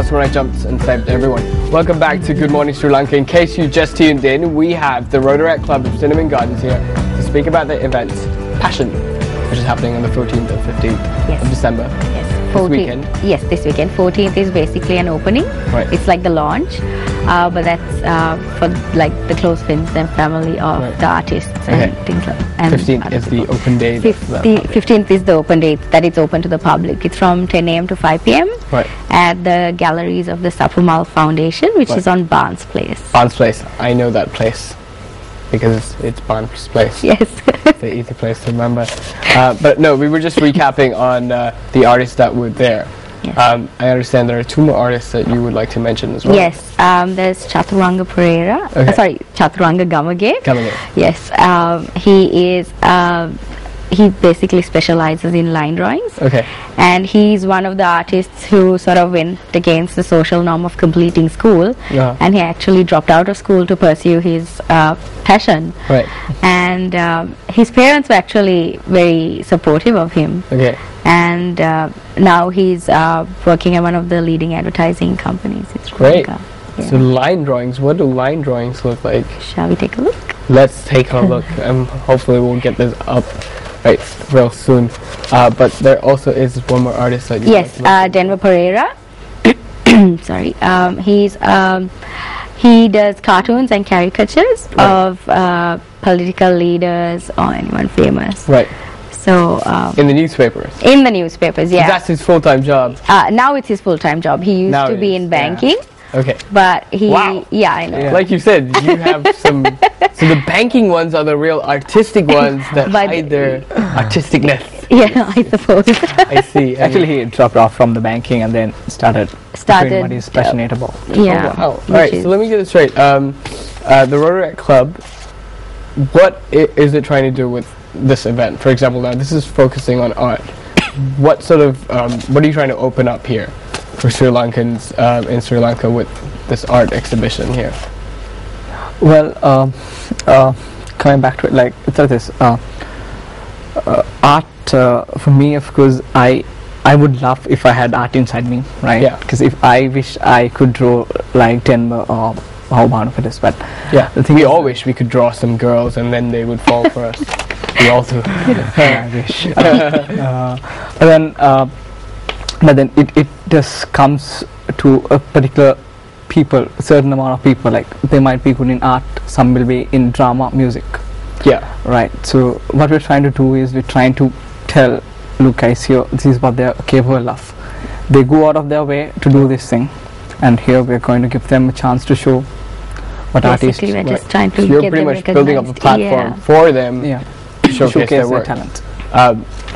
That's when I jumped and said, everyone, welcome back to Good Morning Sri Lanka. In case you just tuned in, we have the Rotaract Club of Cinnamon Gardens here to speak about the event Passion, which is happening on the 14th and 15th of December. Yes. This weekend. Yes, this weekend. 14th is basically an opening. Right. It's like the launch, but that's for like the close friends and family of the artists and things like that. 15th is the open day. 15th is the open day that it's open to the public. It's from 10 a.m. to 5 p.m. At the galleries of the Sapumal Foundation, which is on Barnes Place. Barnes Place. I know that place because it's Barnes Place. Yes. It's an easy place to remember. But no, we were just recapping on the artists that were there. Yes. I understand there are two more artists that you would like to mention as well. Yes, there's Chaturanga Pereira. Sorry, Chaturanga Gamage. Gamage. Yes, he basically specializes in line drawings. Okay. And he's one of the artists who sort of went against the social norm of completing school. Yeah. And he actually dropped out of school to pursue his passion. Right. And his parents were actually very supportive of him. Okay. And now he's working at one of the leading advertising companies in Sri Great. Lanka. Yeah. So line drawings, what do line drawings look like? Shall we take a look? Let's take a look. Hopefully we'll get this up real soon. But there also is one more artist that you like Denver Pereira. Sorry. He does cartoons and caricatures of political leaders or anyone famous. Right. So in the newspapers. In the newspapers, yeah. That's his full-time job. Now it's his full-time job. He used to be in banking. Yeah. Okay. But he, wow. Yeah, I know. Yeah. Like you said, you have some. So the banking ones are the real artistic ones that hide their artisticness. Yeah, I suppose. I see. Actually, he dropped off from the banking and then started doing what he's passionate about. Yeah. Oh, wow. All right. So let me get this straight. The Rotaract Club. What is it trying to do with this event? For example, now this is focusing on art. What sort of what are you trying to open up here for Sri Lankans in Sri Lanka with this art exhibition here? Well, coming back to it, like it's like this. Art for me, of course, I would love if I had art inside me, right? Yeah. Because if I wish I could draw like Denver or how bad of it is, but yeah, the thing we all wish we could draw some girls and then they would fall for us. We all do. I wish. But then it just comes to a particular people, a certain amount of people. Like they might be good in art, some will be in drama, music. Yeah. Right. So what we're trying to do is we're trying to tell, look guys, here this is what they're capable of. They go out of their way to do this thing, and here we're going to give them a chance to show what artists. Basically, we're just trying to so you're get pretty them much building up a platform for them to showcase their talent.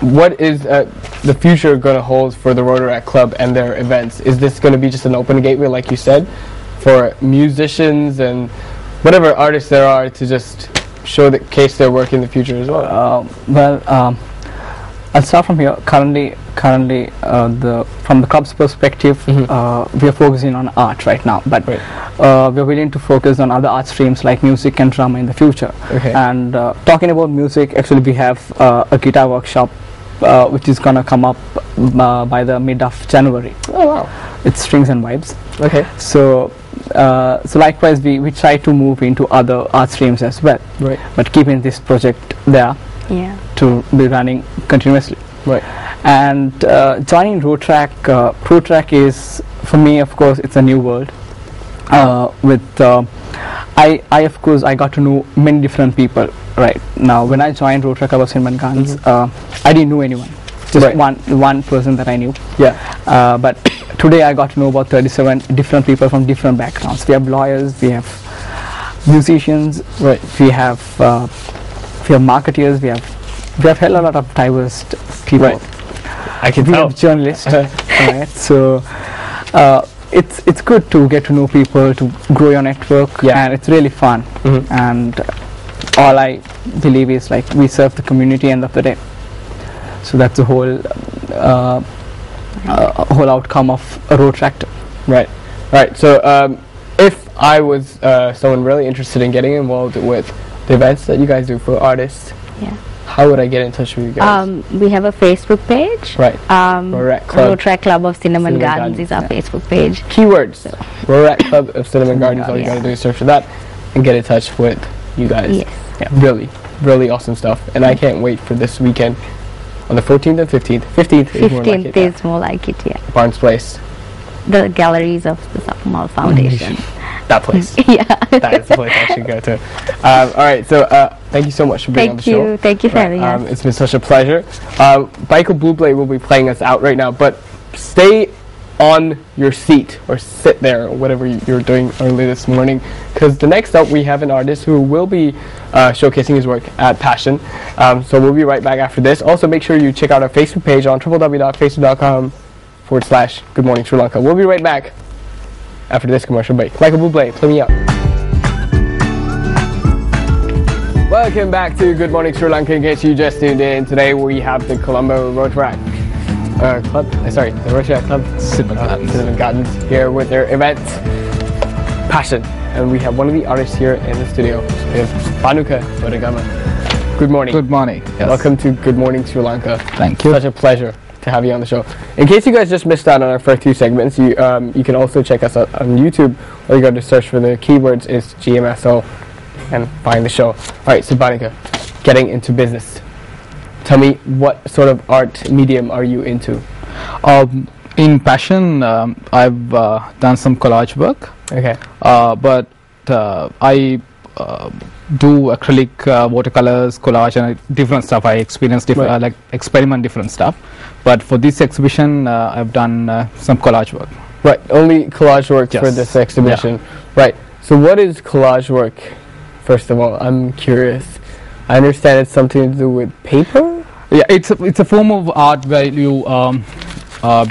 What is the future going to hold for the Rotaract Club and their events? Is this going to be just an open gateway, like you said, for musicians and whatever artists there are to just showcase their work in the future as well? I'll start from here. Currently, from the club's perspective, we are focusing on art right now, but we're willing to focus on other art streams like music and drama in the future. And talking about music, actually we have a guitar workshop which is gonna come up by the mid of January. Oh wow! It's Strings and Vibes. Okay. So likewise we try to move into other art streams as well. Right. But keeping this project there. Yeah. To be running continuously. Right. And joining Rotaract is, for me, of course, it's a new world. I of course I got to know many different people. Right now, when I joined Rotaract Club of Cinnamon Gardens, I didn't know anyone. Just one person that I knew. Yeah. But today I got to know about 37 different people from different backgrounds. We have lawyers, we have musicians, we have marketeers, we have hell a lot of diverse people. Right. I can tell. We have journalists. Right. So it's good to get to know people, to grow your network, and it's really fun. And all I believe is like we serve the community end of the day. So that's the whole outcome of a Rotaract. Right. Right. So if I was someone really interested in getting involved with the events that you guys do for artists, how would I get in touch with you guys? We have a Facebook page. Right. Rotaract Club of Cinnamon Gardens is our Facebook page. Keywords. So. Rotaract Club of Cinnamon Gardens. All you gotta do is search for that and get in touch with you guys. Yes. Yeah, really awesome stuff. And I can't wait for this weekend on the 14th and 15th. 15th is more like it. 15th is more like it, yeah. Barnes Place. The galleries of the Sapumal Foundation. That place. Yeah. That is the place I should go to. Alright, so thank you so much for being on the show. Thank you for having us. It's been such a pleasure. Michael Bublé will be playing us out right now, but stay on your seat or sit there or whatever you're doing early this morning, because the next up we have an artist who will be showcasing his work at Passion. So we'll be right back after this. Also make sure you check out our Facebook page on www.facebook.com/Good Morning Sri Lanka. We'll be right back after this commercial break. Michael Bublé, play me out. Welcome back to Good Morning Sri Lanka. In case you just tuned in, today we have the Colombo Rotaract Club, the Rotaract Club Cinnamon Gardens here with their event Passion, and we have one of the artists here in the studio. We have Panuka Bodagama. Good morning. Good morning. Yes. Welcome to Good Morning Sri Lanka. Thank you. Such a pleasure to have you on the show. In case you guys just missed out on our first two segments, you can also check us out on YouTube. All you got to search for the keywords is gmsl and find the show. Alright, so Panuka, getting into business. Tell me, what sort of art medium are you into? In Passion, I've done some collage work. Okay. But I do acrylic, watercolors, collage, and different stuff. I experience different, like experiment different stuff. But for this exhibition, I've done some collage work. Right. Only collage work for this exhibition. Yeah. Right. So what is collage work? First of all, I'm curious. I understand it's something to do with paper? Yeah, it's a form of art where you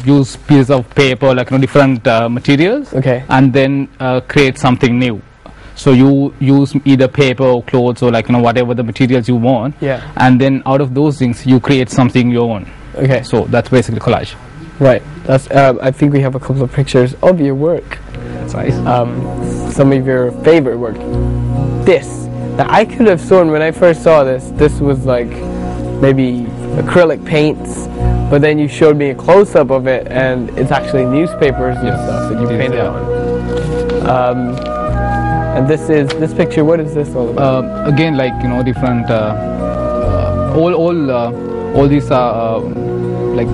use pieces of paper, like different materials, and then create something new. So you use either paper or clothes or whatever the materials you want, and then out of those things you create something your own. Okay. So that's basically collage. Right. That's. I think we have a couple of pictures of your work. That's nice. Some of your favorite work. This. Now I could have sworn when I first saw this, this was like maybe acrylic paints, but then you showed me a close-up of it, and it's actually newspapers and stuff that you painted on. And this picture. What is this all about? Again, different. All these are like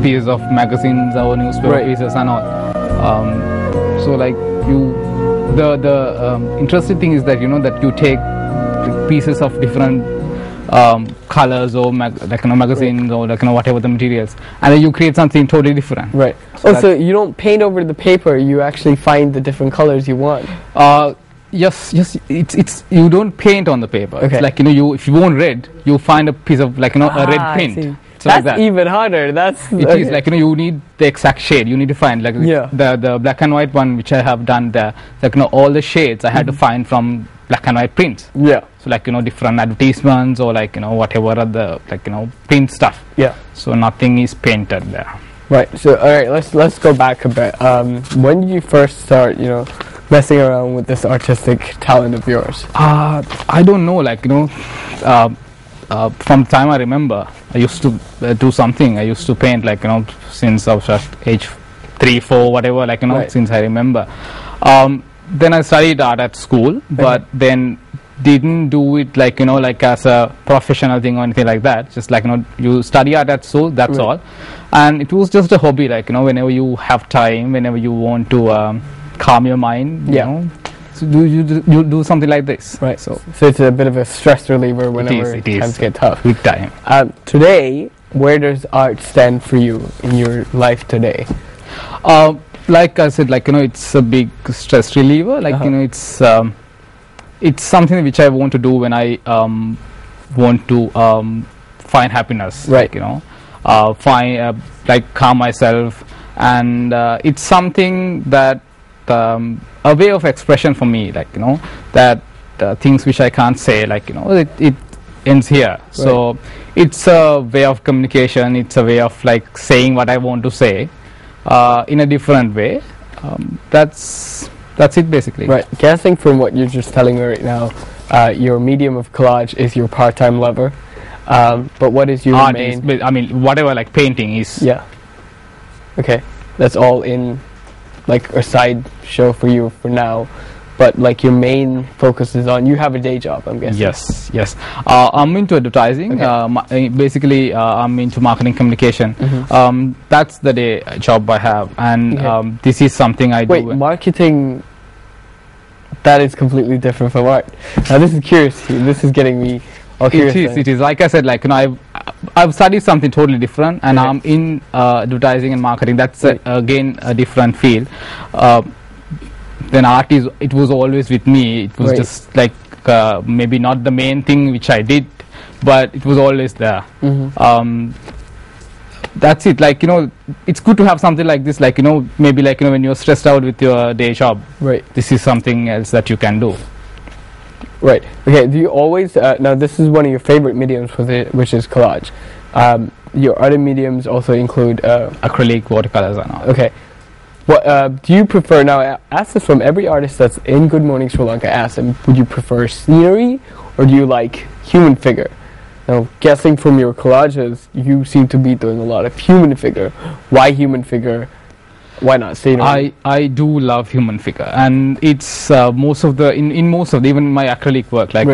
pieces of magazines or newspaper pieces and all. So the interesting thing is that that you take pieces of different colors or magazines or whatever the materials, and then you create something totally different. Right. So you don't paint over the paper, you actually find the different colors you want. Yes. It's you don't paint on the paper. Okay. It's if you want red, you find a piece of a red paint. So that's even harder. It is you need the exact shade. You need to find the black and white one which I have done there. All the shades I had to find from black and white prints. Yeah. So different advertisements or whatever other print stuff. Yeah. So nothing is painted there. Right. So all right, let's go back a bit. When did you first start messing around with this artistic talent of yours? I don't know. From the time I remember, I used to do something. I used to paint since I was just age 3, 4, whatever. Since I remember. Then I studied art at school, but then didn't do it as a professional thing or anything like that. Just you study art at school, that's all. And it was just a hobby. Whenever you have time, whenever you want to calm your mind, you know. So you do something like this, right? So it's a bit of a stress reliever whenever times get tough. Big time. Today, where does art stand for you in your life today? Like I said, it's a big stress reliever. It's something which I want to do when I want to find happiness. Right. Find calm myself, and it's something that. A way of expression for me, that things which I can't say, it ends here. Right. So it's a way of communication. It's a way of saying what I want to say in a different way. That's it basically. Right. Guessing from what you're just telling me right now, your medium of collage is your part-time lover. But what is your art main? is, I mean, whatever like painting is. Yeah. Okay, that's all in like a side show for you for now. But like your main focus is on, you have a day job, I'm guessing. Yes. I'm into advertising. Okay. Basically, I'm into marketing communication. That's the day job I have, and this is something I do. Wait, marketing. That is completely different from art. Now this is curious. This is getting me all curious. It is. Like I said, like I've studied something totally different, and I'm in advertising and marketing. That's again a different field. Then art it was always with me. It was just like maybe not the main thing which I did, but it was always there. That's it. Like it's good to have something like this. Like maybe like when you're stressed out with your day job. Right. This is something else that you can do. Right. Okay. Do you always now? This is one of your favorite mediums, which is collage. Your other mediums also include acrylic, watercolors, and all. Okay. What do you prefer? Now, I ask this from every artist that's in Good Morning Sri Lanka. Ask them, would you prefer scenery or do you like human figure? Now, guessing from your collages, you seem to be doing a lot of human figure. Why human figure? Why not scenery? I do love human figure, and it's most of the in most of the, even my acrylic work, like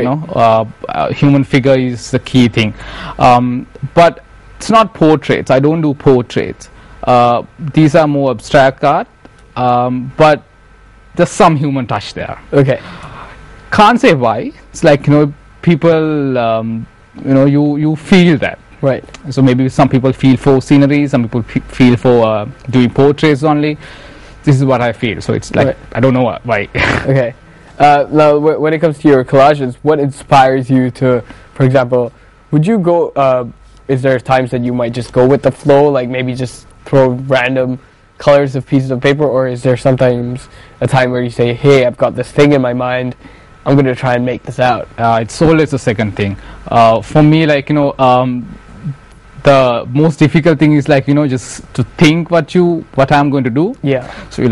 human figure is the key thing. But it's not portraits. I don't do portraits. These are more abstract art, but there's some human touch there. Okay. Can't say why. It's like people. You feel that. Right. So maybe some people feel for scenery, some people feel for doing portraits only. This is what I feel. So it's like I don't know why. Okay. Now, when it comes to your collages, what inspires you to, for example, would you go? Is there times that you might just go with the flow, like maybe just throw random colors of pieces of paper, or is there sometimes a time where you say, "Hey, I've got this thing in my mind. I'm going to try and make this out"? It's always the second thing. For me, like the most difficult thing is like just to think what I'm going to do. Yeah. So you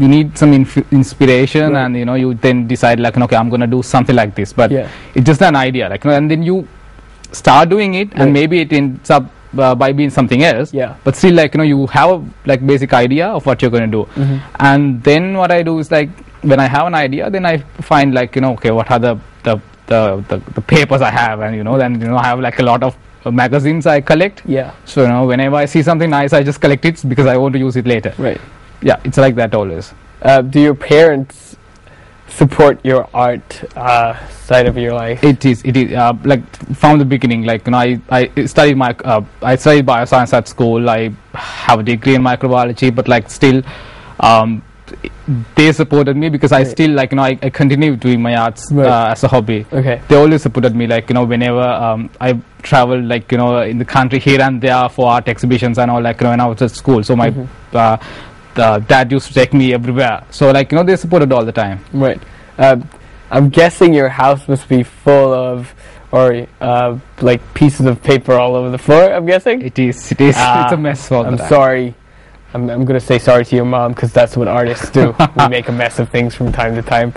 need some inspiration, and you then decide like okay, I'm going to do something like this. But it's just an idea, like and then you start doing it, and maybe it ends up by being something else. Yeah. But still, like you have a like basic idea of what you're going to do, and then what I do is like when I have an idea, then I find like okay, what are the papers I have, and then I have like a lot of magazines I collect. Yeah. So whenever I see something nice, I just collect it because I want to use it later. Right. Yeah, it's like that always. Do your parents support your art side of your life? It is like from the beginning. Like I studied bioscience at school. I have a degree in microbiology, but like still they supported me because I still like I continue doing my arts as a hobby. Okay. They always supported me, like whenever I traveled like in the country here and there for art exhibitions and all, like when I was at school. So my dad used to take me everywhere. So like they supported all the time. Right. I'm guessing your house must be full of like pieces of paper all over the floor. I'm guessing it is. It's a mess all the time. I'm sorry. I'm going to say sorry to your mom because that's what artists do. We make a mess of things from time to time.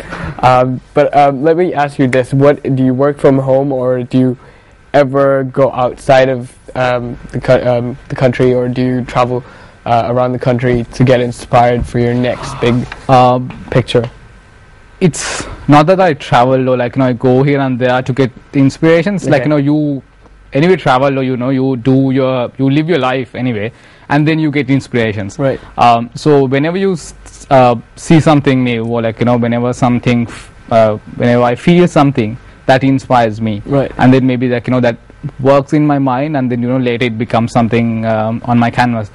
But let me ask you this: what do you work from home, or do you ever go outside of the country, or do you travel around the country to get inspired for your next big picture? It's not that I travel or like I go here and there to get inspirations. Okay. Like you anyway travel or you live your life anyway, and then you get inspirations. Right. So whenever you see something new, or like whenever I feel something that inspires me, right, and then maybe like that works in my mind, and then later it becomes something on my canvas.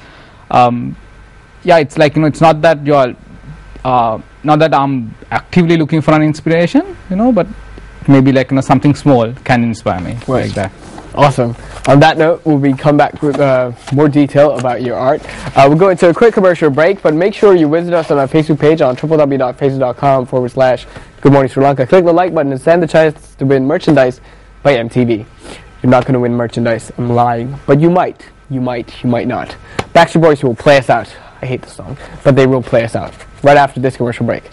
It's like it's not that you're not that I'm actively looking for an inspiration, but maybe like something small can inspire me, right, like that. Awesome. On that note, we'll come back with more detail about your art. We'll go into a quick commercial break, but make sure you visit us on our Facebook page on www.facebook.com/Good Morning Sri Lanka. Click the like button and stand the chance to win merchandise by MTV. You're not going to win merchandise. I'm lying, but you might. You might not. Backstreet Boys will play us out. I hate the song, but they will play us out right after this commercial break.